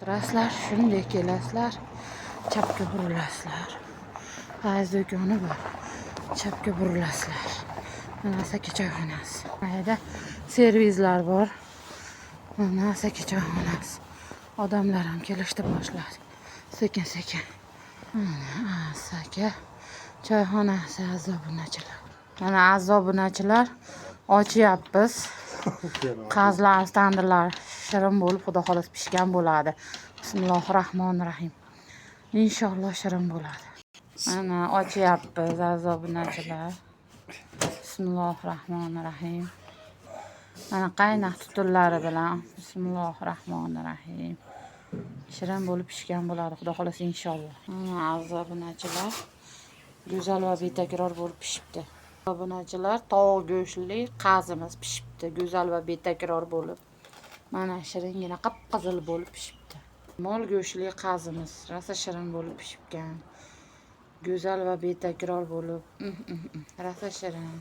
Raslar shunday kelasizlar, chapga burilasizlar. Hayz do'koni bor. Chapga burilasizlar. Mana Asaka choyxonasi. Mayda servislar bor. Mana Asaka choyxonasi. Odamlar ham kelishdi boshladi. Sekin-sekin. Mana Asaka choyxonasi azobunachilar. Mana azobunachilar ochyapmiz. Qazlar, tandirlar shirin bo'lib, xudo xolos pishgan bo'ladi. Bismillahirrohmanirrohim. Inshaalloh shirin bo'ladi. Mana ochyapmiz azobunachilar. Bismillahirrohmanirrohim. Mana qaynoq tutunlari bilan bismillahirrohmanirrohim. Shirin bo'lib pishgan bo'ladi, xudo xolos inshaalloh. Mana azobunachilar go'zal va betakror bo'lib pishibdi. Azobunachilar tovuq go'shtli qazimiz pishibdi, go'zal va betakror bo'lib. Mana shiringina qip-qizil bo'lib pishibdi. Mol go'shtli qazimiz rosa shirin bo'lib pishibgan. Go'zal va betakror bo'lib, rosa shirin.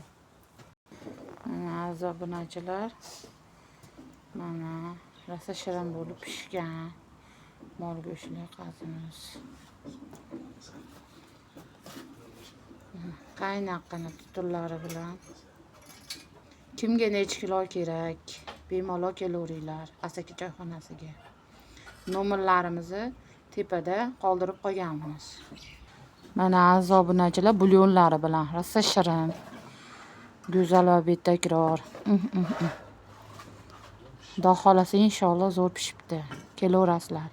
Mana azobunachilar mana rosa shirin bo'lib pishgan mol go'shtli qazimiz. Qaynoqqina tutunlari bilan. Kimga necha kilo kerak? Bemalol kelaveringlar Asaka choyxonasiga. Nomerlarimizni tepada qoldirib qo'yganmiz. Mana azobunachilar bulyonlari bilan rosa shirin. Go'zal va betakror. Xudo xolasa inshaalloh zo'r pishibdi. Kelaverasizlar.